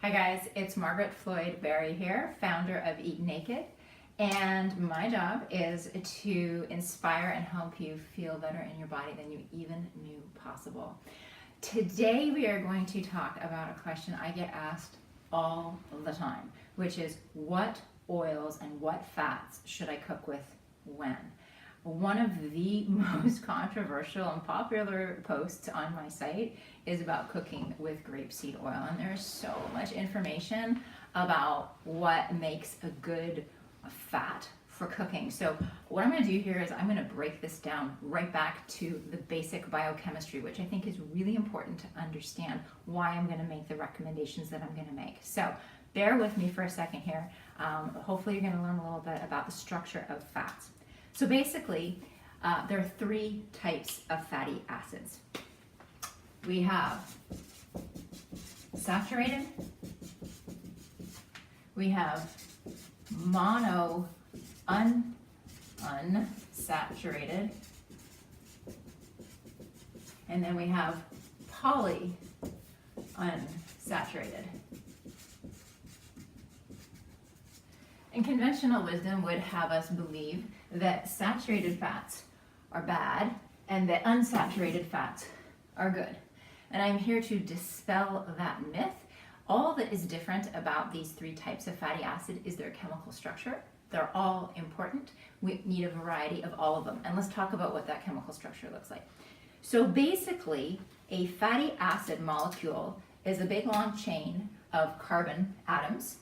Hi guys, it's Margaret Floyd Berry here, founder of Eat Naked, and my job is to inspire and help you feel better in your body than you even knew possible. Today we are going to talk about a question I get asked all the time, which is what oils and what fats should I cook with when? One of the most controversial and popular posts on my site is about cooking with grapeseed oil, and there's so much information about what makes a good fat for cooking. So what I'm going to do here is I'm going to break this down right back to the basic biochemistry, which I think is really important to understand why I'm going to make the recommendations that I'm going to make. So bear with me for a second here. Hopefully you're going to learn a little bit about the structure of fats. So basically, there are three types of fatty acids. We have saturated, we have unsaturated, and then we have polyunsaturated. And conventional wisdom would have us believe that saturated fats are bad and that unsaturated fats are good. And I'm here to dispel that myth. All that is different about these three types of fatty acid is their chemical structure. They're all important. We need a variety of all of them. And let's talk about what that chemical structure looks like. So basically, a fatty acid molecule is a big long chain of carbon atoms.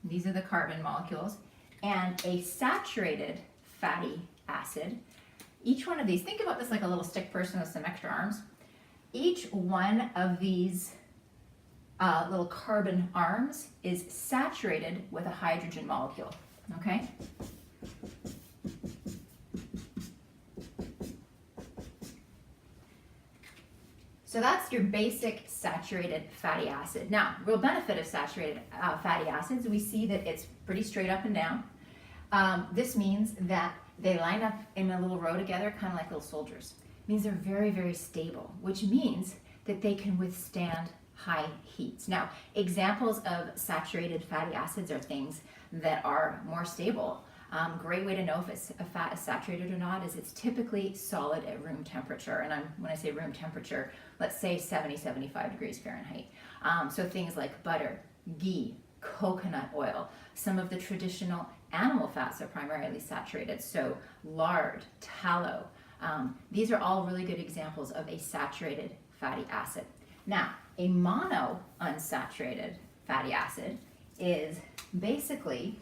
These are the carbon molecules. And a saturated fatty acid, each one of these, think about this like a little stick person with some extra arms. Each one of these little carbon arms is saturated with a hydrogen molecule, okay? So that's your basic saturated fatty acid. Now, real benefit of saturated fatty acids, we see that it's pretty straight up and down. This means that they line up in a little row together, kind of like little soldiers. It means they're very, very stable, which means that they can withstand high heats. Now, examples of saturated fatty acids are things that are more stable. Great way to know if a fat is saturated or not is it's typically solid at room temperature. And when I say room temperature, let's say 70, 75 degrees Fahrenheit. So things like butter, ghee, coconut oil. Some of the traditional animal fats are primarily saturated. So lard, tallow. These are all really good examples of a saturated fatty acid. Now, a monounsaturated fatty acid is basically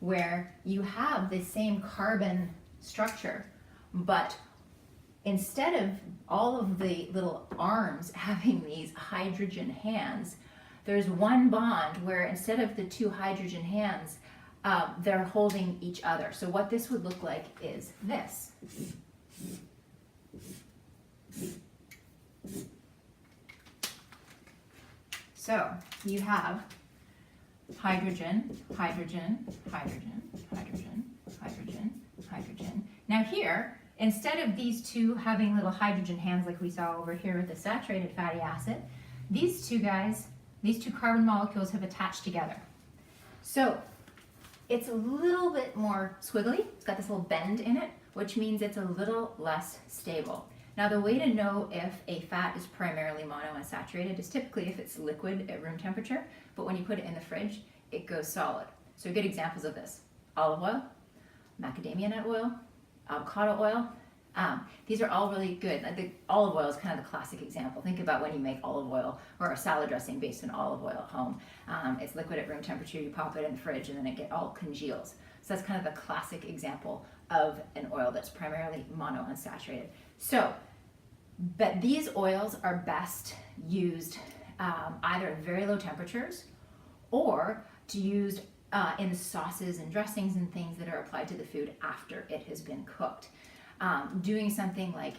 where you have the same carbon structure, but instead of all of the little arms having these hydrogen hands, there's one bond where instead of the two hydrogen hands, they're holding each other. So what this would look like is this. So you have hydrogen, hydrogen, hydrogen, hydrogen, hydrogen, hydrogen. Now here, instead of these two having little hydrogen hands like we saw over here with the saturated fatty acid, these two carbon molecules have attached together. So it's a little bit more squiggly. It's got this little bend in it, which means it's a little less stable. Now the way to know if a fat is primarily monounsaturated is typically if it's liquid at room temperature, but when you put it in the fridge, it goes solid. So good examples of this: olive oil, macadamia nut oil, avocado oil. These are all really good. The olive oil is kind of the classic example. Think about when you make olive oil or a salad dressing based on olive oil at home. It's liquid at room temperature, you pop it in the fridge and then it all congeals. So that's kind of the classic example of an oil that's primarily monounsaturated. So, but these oils are best used either at very low temperatures or to use in sauces and dressings and things that are applied to the food after it has been cooked. Doing something like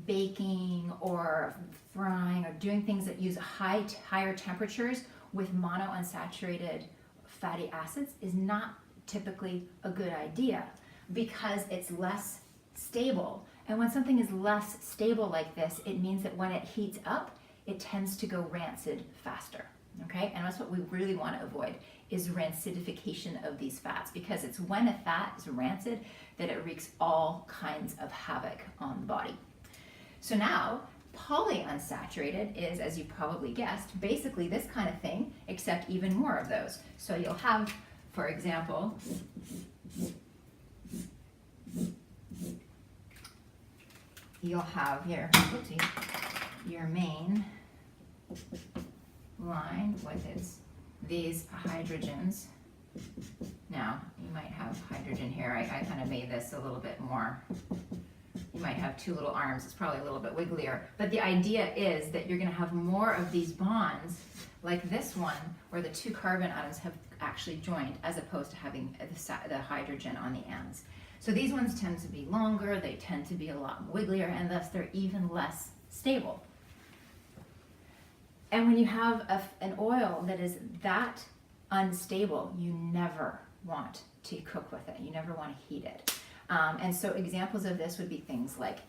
baking or frying or doing things that use higher temperatures with monounsaturated fatty acids is not typically a good idea because it's less stable. And when something is less stable like this, it means that when it heats up, it tends to go rancid faster. Okay, and that's what we really want to avoid, is rancidification of these fats, because it's when a fat is rancid that it wreaks all kinds of havoc on the body. So now, polyunsaturated is, as you probably guessed, basically this kind of thing, except even more of those. So you'll have, for example, you'll have here, your main line with these hydrogens. Now, you might have hydrogen here. I kind of made this a little bit more. You might have two little arms. It's probably a little bit wigglier. But the idea is that you're going to have more of these bonds, like this one, where the two carbon atoms have actually joined, as opposed to having the hydrogen on the ends. So these ones tend to be longer, they tend to be a lot wigglier, and thus they're even less stable. And when you have an oil that is that unstable, you never want to cook with it. You never want to heat it. And so examples of this would be things like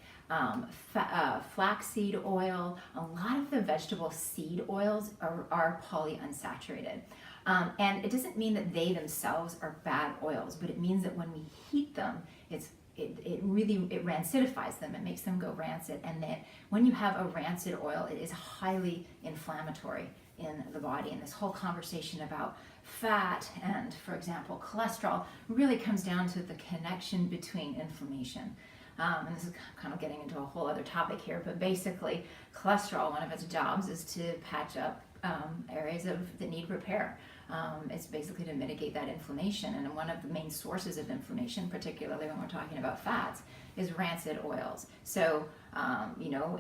flaxseed oil. A lot of the vegetable seed oils are polyunsaturated. And it doesn't mean that they themselves are bad oils, but it means that when we heat them, it really rancidifies them. It makes them go rancid. And that when you have a rancid oil, it is highly inflammatory in the body. And this whole conversation about fat and, for example, cholesterol really comes down to the connection between inflammation. And this is kind of getting into a whole other topic here, but basically cholesterol, one of its jobs is to patch up areas that need repair. It's basically to mitigate that inflammation, and one of the main sources of inflammation, particularly when we're talking about fats, is rancid oils. So,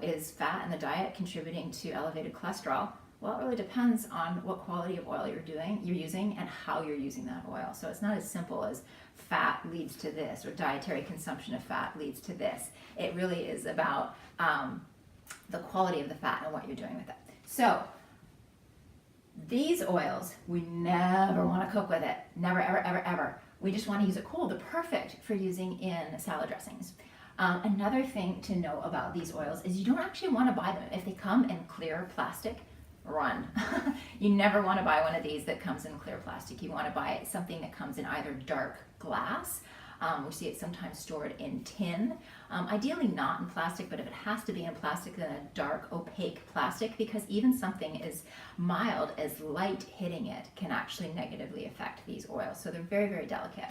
is fat in the diet contributing to elevated cholesterol? Well, it really depends on what quality of oil you're using and how you're using that oil. So it's not as simple as fat leads to this, or dietary consumption of fat leads to this. It really is about the quality of the fat and what you're doing with it. So these oils, we never want to cook with it. Never, ever, ever, ever. We just want to use it cold. They're perfect for using in salad dressings. Another thing to know about these oils is you don't actually want to buy them. If they come in clear plastic, run. You never want to buy one of these that comes in clear plastic. You want to buy something that comes in either dark glass. We see it sometimes stored in tin. Ideally not in plastic, but if it has to be in plastic, then a dark, opaque plastic, because even something as mild as light hitting it can actually negatively affect these oils. So they're very, very delicate.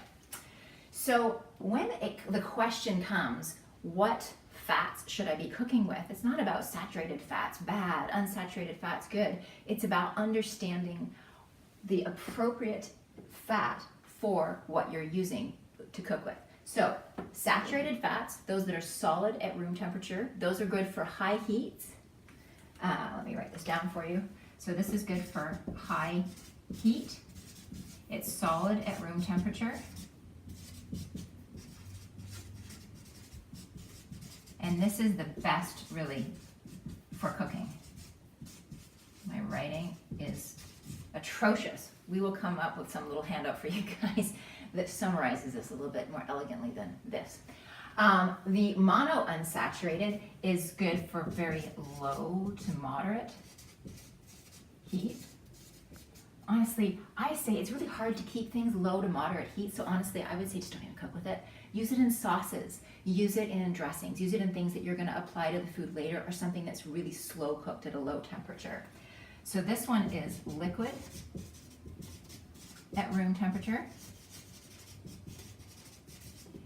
So when the question comes, what fats should I be cooking with? It's not about saturated fats bad, unsaturated fats good. It's about understanding the appropriate fat for what you're using to cook with. So saturated fats, those that are solid at room temperature, those are good for high heats. Let me write this down for you. So this is good for high heat. It's solid at room temperature. And this is the best, really, for cooking. My writing is atrocious. We will come up with some little handout for you guys that summarizes this a little bit more elegantly than this. The monounsaturated is good for very low to moderate heat. Honestly, I say it's really hard to keep things low to moderate heat, so honestly, I would say just don't even cook with it. Use it in sauces, use it in dressings, use it in things that you're going to apply to the food later, or something that's really slow cooked at a low temperature. So this one is liquid at room temperature.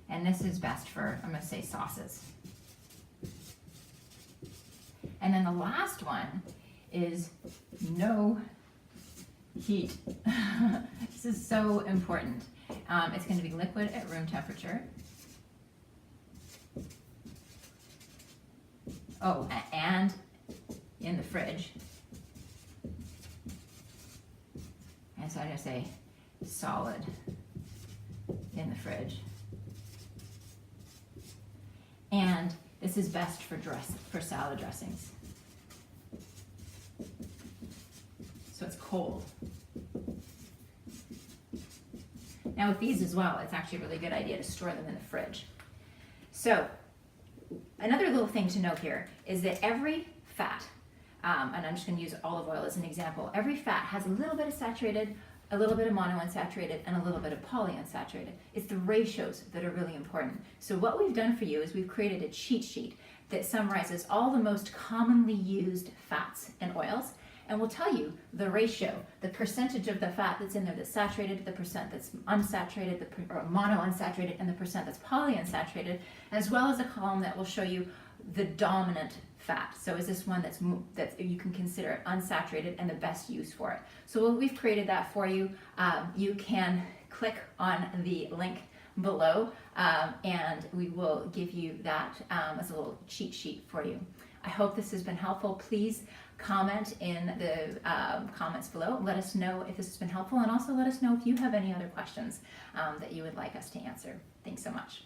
And this is best for, I'm going to say, sauces. And then the last one is no heat. This is so important. It's going to be liquid at room temperature. Oh, and in the fridge. And so I'm going to say solid in the fridge. And this is best for salad dressings. So it's cold. Now with these as well, it's actually a really good idea to store them in the fridge. So another little thing to note here is that every fat and I'm just going to use olive oil as an example. Every fat has a little bit of saturated, a little bit of monounsaturated, and a little bit of polyunsaturated. It's the ratios that are really important. So what we've done for you is we've created a cheat sheet that summarizes all the most commonly used fats and oils, and will tell you the ratio, the percentage of the fat that's in there that's saturated, the percent that's unsaturated, or monounsaturated, and the percent that's polyunsaturated, as well as a column that will show you the dominant fat. So is this one that you can consider unsaturated and the best use for it. So we've created that for you. You can click on the link below and we will give you that as a little cheat sheet for you. I hope this has been helpful. Please comment in the comments below. Let us know if this has been helpful, and also let us know if you have any other questions that you would like us to answer. Thanks so much.